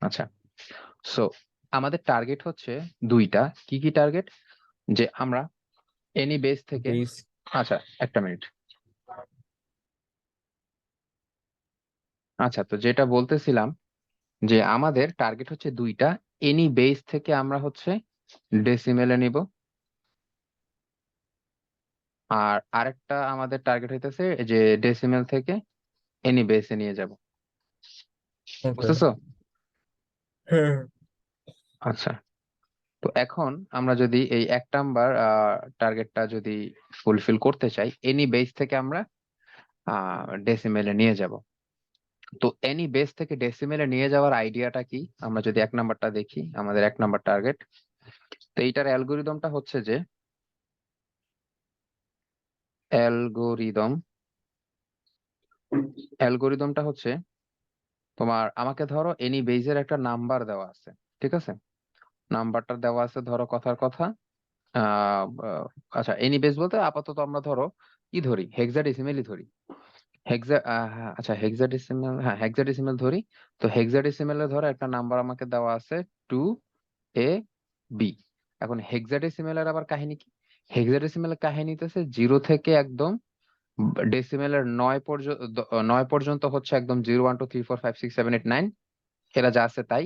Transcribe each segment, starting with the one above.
আচ্ছা, সো আমাদের টার্গেট হচ্ছে দুইটা। কি কি টার্গেট? যে আমরা এনি বেস থেকে, আচ্ছা একটা মিনিট, আচ্ছা তো যেটা বলতেছিলাম যে আমাদের টার্গেট হচ্ছে দুইটা। এনি বেস থেকে আমরা হচ্ছে ডেসিমেলে নিব, আর আরেকটা আমাদের টার্গেট হইতেছে যে ডেসিমেল থেকে এনি বেসে নিয়ে যাব। বুঝতেছো? আচ্ছা, তো এখন আমরা যদি এই 1 নাম্বার টার্গেটটা যদি ফুলফিল করতে চাই, এনি বেস থেকে আমরা ডেসিমেলে নিয়ে যাব। তো এনি বেস থেকে ডেসিমেলে নিয়ে যাওয়ার আইডিয়াটা কি? আমরা যদি 1 নাম্বারটা দেখি, আমাদের 1 নাম্বার টার্গেট, তো এইটার অ্যালগোরিদমটা হচ্ছে যে অ্যালগোরিদম অ্যালগোরিদমটা হচ্ছে তোমার, আমাকে ধরো এনি বেজের একটা নাম্বার দেওয়া আছে, ঠিক আছে? নাম্বারটা দেওয়া আছে ধরো কথার কথা আহ আহ, আচ্ছা, এনি বেস বলতে আপাতত আমরা ধরো কি ধরি, হেক্সাডেসিমেলই ধরি। আচ্ছা হেক্সাডেসিমেল, হ্যাঁ হেক্সাডেসিমেল ধরি। তো হেক্সাডেসিমেলে ধরো একটা নাম্বার আমাকে দেওয়া আছে 2AB। এখন হেক্সাডেসিমেলের আবার কাহিনী কি? হেক্সাডেসিমেলের কাহিনীতেছে 0 থেকে একদম ডেসিমেলের 9 পর্যন্ত হচ্ছে একদম 0 1 2 3 4 5 6 7 8 9, এরা যা আছে তাই,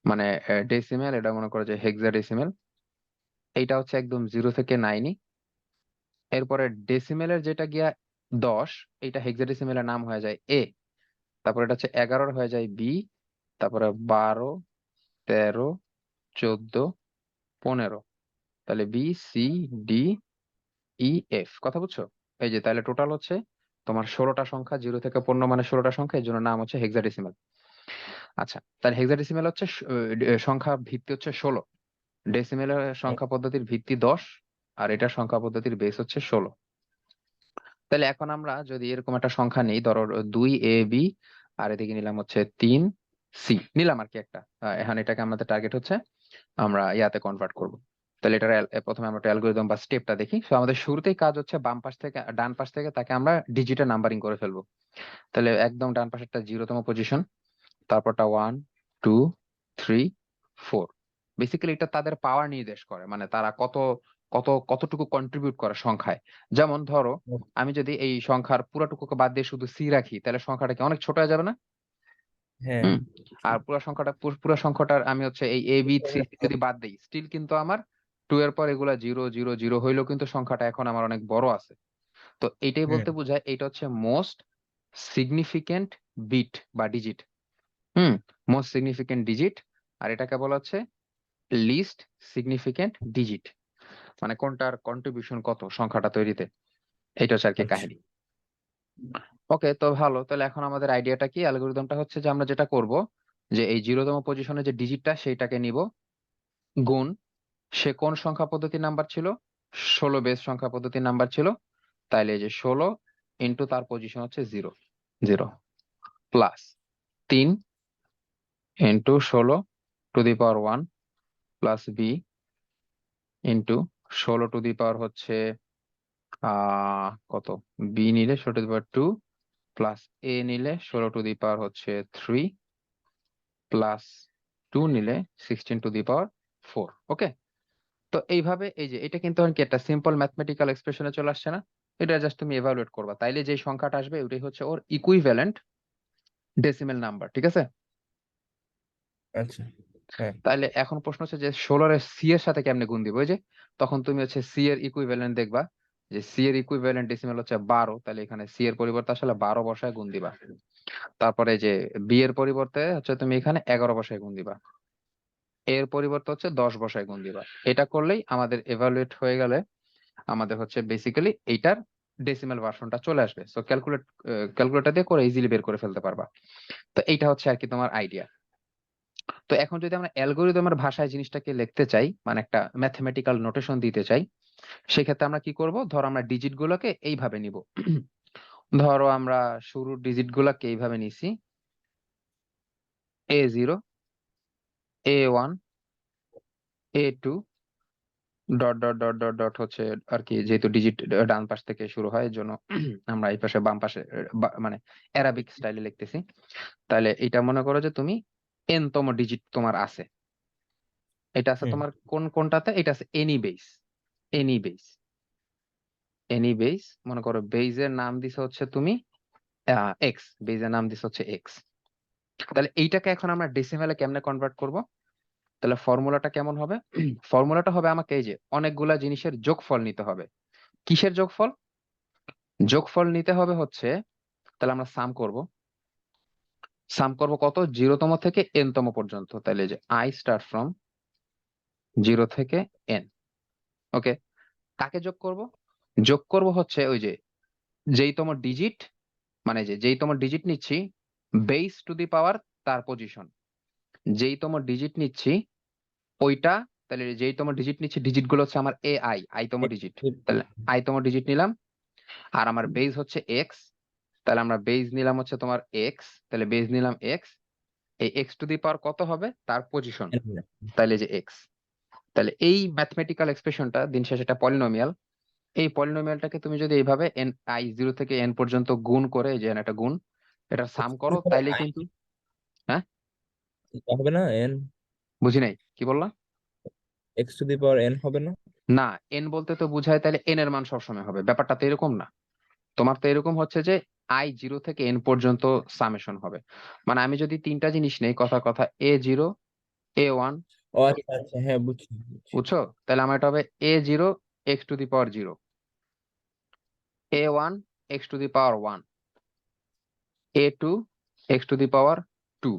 মানে ডেসিমেল। এটা মনে করো যে হেক্সাডেসিমেল, এইটা হচ্ছে একদম 0 থেকে 9ই। এরপরে ডেসিমেলের যেটা গিয়া 10, এইটা হেক্সাডেসিমেলের নাম হয়ে যায় এ। তারপরে এটা হচ্ছে 11 হয়ে যায় বি। তারপরে 12 13 14 15, তাহলে BCDEF, কথা বুঝছো? এই যে তাহলে টোটাল হচ্ছে তোমার 16টা সংখ্যা, 0 থেকে 15 মানে 16টা সংখ্যা, এই জন্য নাম হচ্ছে হেক্সাডেসিমেল। আচ্ছা, তাহলে হেক্সাডেসিমেল হচ্ছে সংখ্যা ভিত্তি হচ্ছে 16, ডেসিমেলের সংখ্যা পদ্ধতির ভিত্তি 10, আর এটার সংখ্যা পদ্ধতির বেস হচ্ছে 16। তাহলে এখন আমরা যদি এরকম একটা সংখ্যা নিই, ধরো 2AB, আর এদিকে নিলাম হচ্ছে 3C নিলাম আর কি একটা। এখন এটাকে আমাদের টার্গেট হচ্ছে আমরা ইয়াতে কনভার্ট করব। তাহলে এটার প্রথমে আমরা অ্যালগোরিদম বা স্টেপটা দেখি। তো আমাদের শুরুতেই কাজ হচ্ছে বাম পাশ থেকে ডান পাশ থেকে তাকে আমরা ডিজিটে নাম্বারিং করে ফেলবো। তাহলে একদম ডান পাশেরটা 0তম পজিশন, তারপরটা 1 2 3 4। বেসিক্যালি এটা তাদের পাওয়ার নির্দেশ করে, মানে তারা কতটুকু কন্ট্রিবিউট করে সংখ্যায়। যেমন ধরো আমি যদি এই সংখ্যার পুরাটুকুকে বাদ দিয়ে শুধু সি রাখি, তাহলে সংখ্যাটা কি অনেক ছোট হয়ে যাবে না? হ্যাঁ, হুম। আর পুরো সংখ্যাটার আমি হচ্ছে এই AB 3 যদি বাদ দিই, স্টিল কিন্তু আমার 2 এর পর এগুলা 0 0 0 হইলেও কিন্তু সংখ্যাটা এখন আমার অনেক বড় আছে। তো এইটাই বলতে বোঝায় এটা হচ্ছে মোস্ট সিগনিফিকেন্ট বিট বা ডিজিট। হুম, মোস্ট সিগনিফিকেন্ট ডিজিট। আর এটাকে বলা হচ্ছে লিস্ট সিগনিফিকেন্ট ডিজিট, মানে কোনটার কন্ট্রিবিউশন কত সংখ্যাটা তৈরিতে, এটা হচ্ছে আর কি আচ্ছা, কাহিনী। ওকে, তো ভালো। তাহলে এখন আমাদের আইডিয়াটা কি? অ্যালগোরিদমটা হচ্ছে যে আমরা যেটা করব, যে এই 0তম পজিশনে যে ডিজিটটা সেইটাকে নিব, গুণ সে কোন সংখ্যা পদ্ধতির নাম্বার ছিল, 16 বেস সংখ্যা পদ্ধতির নাম্বার ছিল। তাইলে এই যে 16 ইন্টু তার পজিশন হচ্ছে 0 0, plus 3 into 16 to the power 1, plus B into 16 to the power হচ্ছে কত, বি নিলে 16 টু দি পাওয়ার 2, প্লাস এ নিলে 16 টু দি পাওয়ার হচ্ছে 3, প্লাস 2 নিলে 16 টু দি পাওয়ার 4। ওকে, তো এইভাবে এই যে এটা কিন্তু কি একটা সিম্পল ম্যাথমেটিক্যাল এক্সপ্রেশনে চলে আসছে না? এটা জাস্ট তুমি এভালুয়েট করবা, তাইলে যে সংখ্যাটা আসবে ওটাই হচ্ছে ওর ইকুইভ্যালেন্ট ডেসিমেল নাম্বার, ঠিক আছে? আচ্ছা, হ্যাঁ, তাহলে এখন প্রশ্ন হচ্ছে যে 16 এর সি এর সাথে কেমনে গুণ দিব? ওই যে তখন তুমি হচ্ছে সি এর ইকুইভ্যালেন্ট দেখবা, যে সি এর ইকুইভ্যালেন্ট ডেসিমেল হচ্ছে 12, তাহলে এখানে সি এর পরিবর্তে আসলে 12 বসায় গুণ দিবা। তারপরে যে বি এর পরিবর্তে হচ্ছে তুমি এখানে 11 বসায় গুণ দিবা, এর পরিবর্তে হচ্ছে 10 বসায় গুণ দিবা। এটা করলেই আমাদের এভালুয়েট হয়ে গেলে আমাদের হচ্ছে বেসিক্যালি এইটার ডেসিমেল ভার্সনটা চলে আসবে। সো ক্যালকুলেটর দিয়ে করে ইজিলি বের করে ফেলতে পারবা। তো এইটা হচ্ছে আর কি তোমার আইডিয়া। তো এখন যদি আমরা অ্যালগোরিদমের ভাষায় জিনিসটাকে লিখতে চাই, মানে একটা ম্যাথমেটিক্যাল নোটেশন দিতে চাই, সেক্ষেত্রে আমরা কি করব? ধরো আমরা ডিজিট গুলোকে এইভাবে নিব। ধরো আমরা শুরুর ডিজিট গুলাকে এইভাবে নিছি, A0, A1, A2, dot dot dot dot dot হচ্ছে আর কি, যেহেতু ডিজিট ডান পাশ থেকে শুরু হয় এর জন্য আমরা এই পাশে বাম পাশে মানে অ্যারাবিক স্টাইলে লিখতেছি। তাহলে এটা মনে করো যে তুমি এন তম ডিজিট তোমার আছে, এটা আছে হুম তোমার কোনটাতে, এটা আছে any base. Any base, any base মনে করো বেজের নাম দিছে হচ্ছে তুমি এক্স, বেজের নাম দিছে হচ্ছে এক্স। তাহলে এইটাকে এখন আমরা ডেসিমেলে কেমনে কনভার্ট করব? তাহলে ফর্মুলাটা কেমন হবে? ফর্মুলাটা হবে আমাকে এই যে অনেকগুলা জিনিসের যোগফল নিতে হবে। কিসের যোগফল? যোগফল নিতে হবে হচ্ছে, তাহলে আমরা সাম করব। সাম করব কত? 0তম থেকে n তম পর্যন্ত। তাহলে এই যে আই স্টার্ট ফ্রম 0 থেকে n। ওকে, কাকে যোগ করব? যোগ করব হচ্ছে ওই যে যেইতম ডিজিট, মানে যে যেইতম ডিজিট নিচ্ছি বেস টু দি পাওয়ার তার পজিশন, যেইতম ডিজিট নিচ্ছি ওইটা। তাহলে যেইতম ডিজিট নিচ্ছি, ডিজিট গুলো হচ্ছে আমার এ আই, আইতম ডিজিট। তাহলে আইতম ডিজিট নিলাম, আর আমার বেস হচ্ছে এক্স। তাহলে আমরা বেস নিলাম হচ্ছে তোমার এক্স, তাহলে বেস নিলাম এক্স। এই এক্স টু দি পাওয়ার কত হবে? তার পজিশন, তাহলে যে এক্স। তাহলে এই ম্যাথমেটিক্যাল এক্সপ্রেশনটা দিন শেষে একটা পলিনোমিয়াল। এই পলিনোমিয়ালটাকে তুমি যদি এইভাবে এন আই 0 থেকে এন পর্যন্ত গুণ করে, যে একটা গুণ, এটা সাম করো, তাইলে কিন্তু। হ্যাঁ, হবে না, এন বুঝি নাই, কি বললা? X to the power N হবে না? না, এন বলতে তো বুঝায় তাহলে এন এর মান সবসময় হবে, ব্যাপারটা তো এরকম না। তোমার তো এরকম হচ্ছে যে আই 0 থেকে এন পর্যন্ত সামেশন হবে। মানে আমি যদি তিনটা জিনিস নেই, কথা কথা A0, A1, ও আচ্ছা আচ্ছা, হ্যাঁ বুঝছি বুঝছি। বুঝছো? তাহলে আমার এটা হবে A0 x to the power 0, A1 x to the power 1, A2 x to the power 2।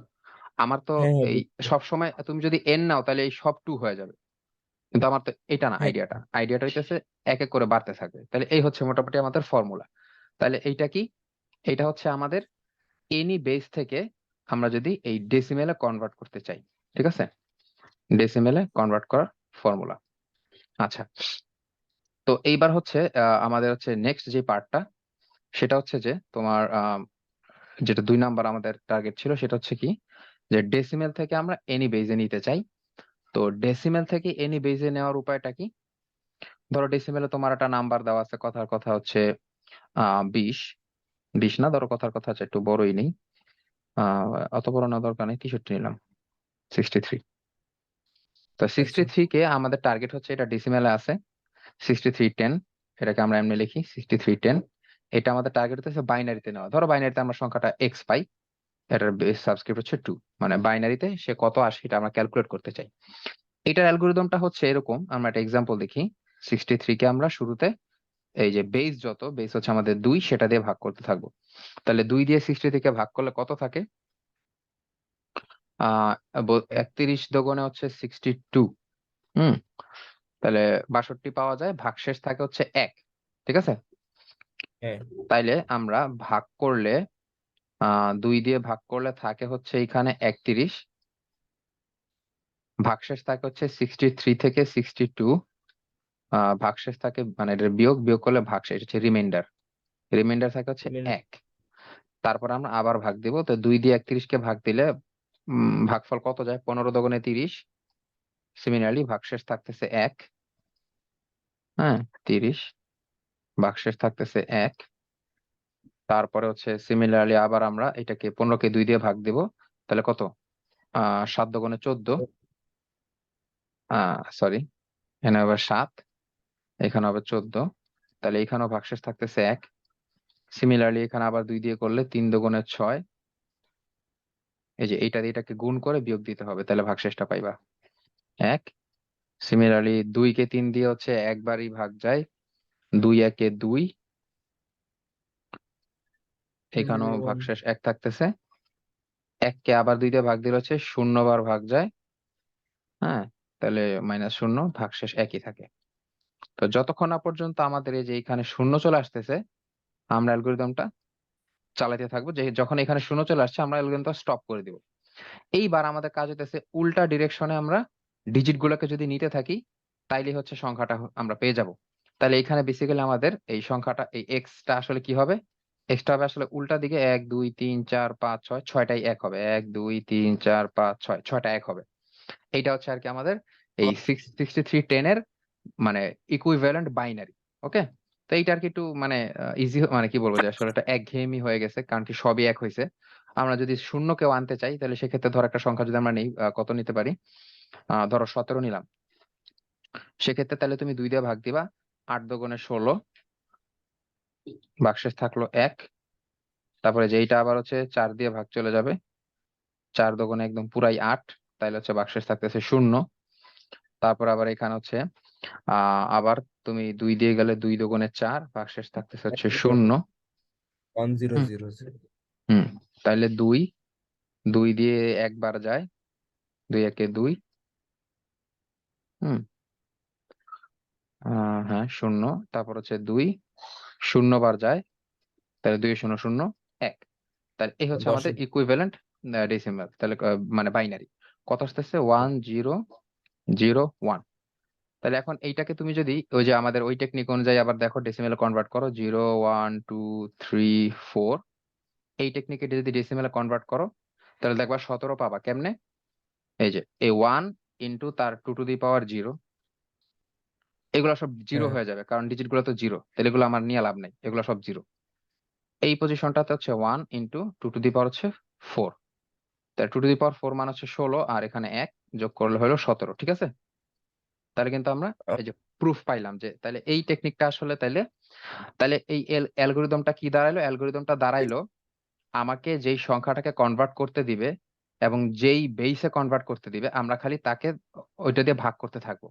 আমার তো হ্যাঁ হ্যাঁ এই বুঝছি। সব সময় তুমি যদি এন নাও তাহলে এই সব 2 হয়ে যাবে, কিন্তু আমার তো এটা না। হ্যাঁ আইডিয়াটা আইডিয়াটা হইতেছে এক এক করে বাড়তে থাকবে। তাহলে এই হচ্ছে মোটামুটি আমাদের ফর্মুলা। তাহলে এইটা কি? এটা হচ্ছে আমাদের এনি বেস থেকে আমরা যদি এই ডেসিমেলে কনভার্ট করতে চাই, ঠিক আছে, ডেসিমেলে কনভার্ট করার ফর্মুলা। আচ্ছা, তো এইবার হচ্ছে আমাদের হচ্ছে নেক্সট যে পার্টটা, সেটা হচ্ছে যে তোমার যেটা 2 নাম্বার আমাদের টার্গেট ছিল, সেটা হচ্ছে কি, যে ডেসিমেল থেকে আমরা এনি বেজে নিতে চাই। তো ডেসিমেল থেকে এনি বেজে নেওয়ার উপায়টা কি? ধরো ডেসিমেলে তোমার একটা নাম্বার দেওয়া আছে, কথার কথা হচ্ছে 20। 20 না, ধরো কথার কথা হচ্ছে একটু বড়ই নেই, অত বড় না, দরকার নেই, 63 নিলাম, 63। তো সিক্সটি আচ্ছা। থ্রি কে আমাদের টার্গেট হচ্ছে, এটা ডেসিমেলে আছে 6310। এটাকে আমরা এমনি লিখি 6310। এটা আমাদের টার্গেট হচ্ছে বাইনারিতে নেওয়া। ধরো বাইনারিতে আমরা সংখ্যাটা এক্স পাই, এটার বেস সাবস্ক্রিপ্ট হচ্ছে 2, মানে বাইনারিতে সে কত আসে এটা আমরা ক্যালকুলেট করতে চাই। এটার অ্যালগোরিদমটা হচ্ছে এরকম, আমরা একটা এক্সাম্পল দেখি। 63 কে আমরা শুরুতে এই যে বেস, যত বেস হচ্ছে আমাদের 2, সেটা দিয়ে ভাগ করতে থাকবো। তাহলে 2 দিয়ে 63 থেকে ভাগ করলে কত থাকে? 31 দোগুণে হচ্ছে 62। হুম, তাহলে 62 পাওয়া যায়, ভাগশেষ থাকে হচ্ছে 1। ঠিক আছে, হ্যাঁ তাইলে আমরা ভাগ করলে 2 দিয়ে ভাগ করলে থাকে হচ্ছে এখানে 31, ভাগশেষ থাকে হচ্ছে 63 থেকে 62। ভাগশেষ থাকে, মানে এটা বিয়োগ, বিয়োগ করলে ভাগশেষ হচ্ছে রিমাইন্ডার, রিমাইন্ডার থাকে হচ্ছে মিনিট। 1। তারপর আমরা আবার ভাগ দিব, তো 2 দিয়ে 31 কে ভাগ দিলে ভাগফল কত যায়? 15 দোগুণে 30। সিমিলারলি ভাগশেষ থাকতেছে 1। হ্যাঁ, 30, ভাগশেষ থাকতেছে 1। তারপরে হচ্ছে সিমিলারলি আবার আমরা এটাকে 15 কে 2 দিয়ে ভাগ দিব, তাহলে কত? 7 দোগুণে 14। সরি, এখানে হবে 7, এখানে হবে 14। তাহলে এখানেও ভাগশেষ থাকতেছে 1। সিমিলারলি এখানে আবার 2 দিয়ে করলে 3 দোগুণে 6। এই যে এইটা দিয়ে এটাকে গুণ করে বিয়োগ দিতে হবে, তাহলে ভাগশেষটা পাইবা 1। সিমিলারলি 2 কে 3 দিয়ে হচ্ছে একবারই ভাগ যায়, 2 একে 2। এখানেও ভাগশেষ 1 থাকতেছে। 1 কে আবার 2 দিয়ে ভাগ দিলে হচ্ছে 0 বার ভাগ যায়। হ্যাঁ, তাহলে -0, ভাগশেষ একই থাকে। তো যতক্ষণ না পর্যন্ত আমাদের এই যে এখানে 0 চলে আসতেছে, আমরা অ্যালগোরিদমটা চালাতে থাকবো। যে যখন এখানে 0 চলে আসছে, আমরা অ্যালগোরিদমটা স্টপ করে দিব। এইবার আমাদের কাজ হইতেছে উল্টা ডিরেকশনে আমরা ডিজিট গুলোকে যদি নিতে থাকি, তাইলে হচ্ছে সংখ্যাটা আমরা পেয়ে যাব। তাহলে এখানে বেসিক্যালি আমাদের এই সংখ্যাটা, এই এক্সটা আসলে কি হবে? এক্সটা হবে আসলে উল্টা দিকে, 1 2 3 4 5 6, ছয়টাই 1 হবে, 1 2 3 4 5 6, ছয়টা 1 হবে। এইটা হচ্ছে আর কি আমাদের এই 6310 এর মানে ইকুইভ্যালেন্ট বাইনারি। ওকে, তো এইটা আর কি একটু মানে ইজি, মানে কি বলবো যে আসলে এটা একঘেয়েমি হয়ে গেছে, কারণ কি সবই এক হয়েছে। আমরা যদি শূন্য কেউ আনতে চাই, তাহলে সেক্ষেত্রে ধর একটা সংখ্যা যদি আমরা নেই, কত নিতে পারি, ধরো 17 নিলাম। সেক্ষেত্রে তাহলে তুমি 2 দিয়ে ভাগ দিবা, 8 × 2 = 16, ভাগশেষ থাকলো 1। তারপরে যেইটা আবার হচ্ছে 4 দিয়ে ভাগ চলে যাবে, 4 × 2 = একদম পুরাই 8, তাইলে হচ্ছে ভাগশেষ থাকতেছে 0। তারপর আবার এখানে হচ্ছে আবার তুমি 2 দিয়ে গেলে 2 × 2 = 4, ভাগশেষ থাকতেছে হচ্ছে 0। হুম 1000। হুম তাইলে 2, 2 দিয়ে একবার যায়, 2 একে 2। হুম হ্যাঁ 0। তারপর হচ্ছে 2, 0 বার যায়, তাহলে 2 0 0 1। তাহলে এই হচ্ছে 10 আমাদের ইকুইভ্যালেন্ট ডেসিমাল, তাহলে মানে বাইনারি কত আসতেছে, 1001। তাহলে এখন এইটাকে তুমি যদি ওই যে আমাদের ওই টেকনিক অনুযায়ী আবার দেখো ডেসিমেলে কনভার্ট করো, 0 1 2 3 4, এই টেকনিকে যদি ডেসিমেলে কনভার্ট করো, তাহলে দেখবা 17 পাবা কেমনে। এই যে এই 1 তার 2⁻0, এগুলো সব জিরো হ্যাঁ হয়ে যাবে, কারণ ডিজিট গুলো তো জিরো, তাহলে এগুলো আমার নিয়ে লাভ নাই, এগুলো সব জিরো। এই পজিশনটাতে হচ্ছে 1 × 2⁴ হচ্ছে 4, তাহলে 2⁴ মানে হচ্ছে 16, আর এখানে 1 যোগ করলে হলো 17। ঠিক আছে, তাহলে কিন্তু আমরা এই যে প্রুফ পাইলাম যে তাহলে এই টেকনিকটা আসলে তাহলে তাহলে এই অ্যালগোরিদমটা কি দাঁড়াইলো, অ্যালগোরিদমটা দাঁড়াইলো আমাকে যেই সংখ্যাটাকে কনভার্ট করতে দিবে এবং যেই বেইসে কনভার্ট করতে দিবে, আমরা খালি তাকে ওইটা দিয়ে ভাগ করতে থাকবো,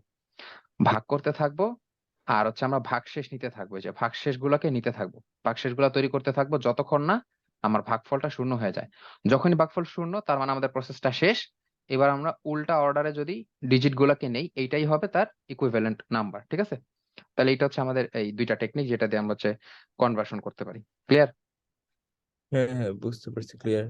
ভাগ করতে থাকবো। আর হচ্ছে আমরা ভাগশেষ নিতে থাকবো, এই যে ভাগশেষ গুলাকে নিতে থাকবো, ভাগশেষ গুলা তৈরি করতে থাকবো যতক্ষণ না আমার ভাগফলটা শূন্য হয়ে যায়। যখনই ভাগফল শূন্য, তার মানে আমাদের প্রসেসটা শেষ। এবার আমরা উল্টা অর্ডারে যদি ডিজিট গুলাকে নেই, এইটাই হবে তার ইকুইভ্যালেন্ট নাম্বার। ঠিক আছে, তাহলে এটা হচ্ছে আমাদের এই দুইটা টেকনিক, যেটা দিয়ে আমরা হচ্ছে কনভার্সন করতে পারি। ক্লিয়ার? হ্যাঁ হ্যাঁ, বুঝতে পারছি, ক্লিয়ার।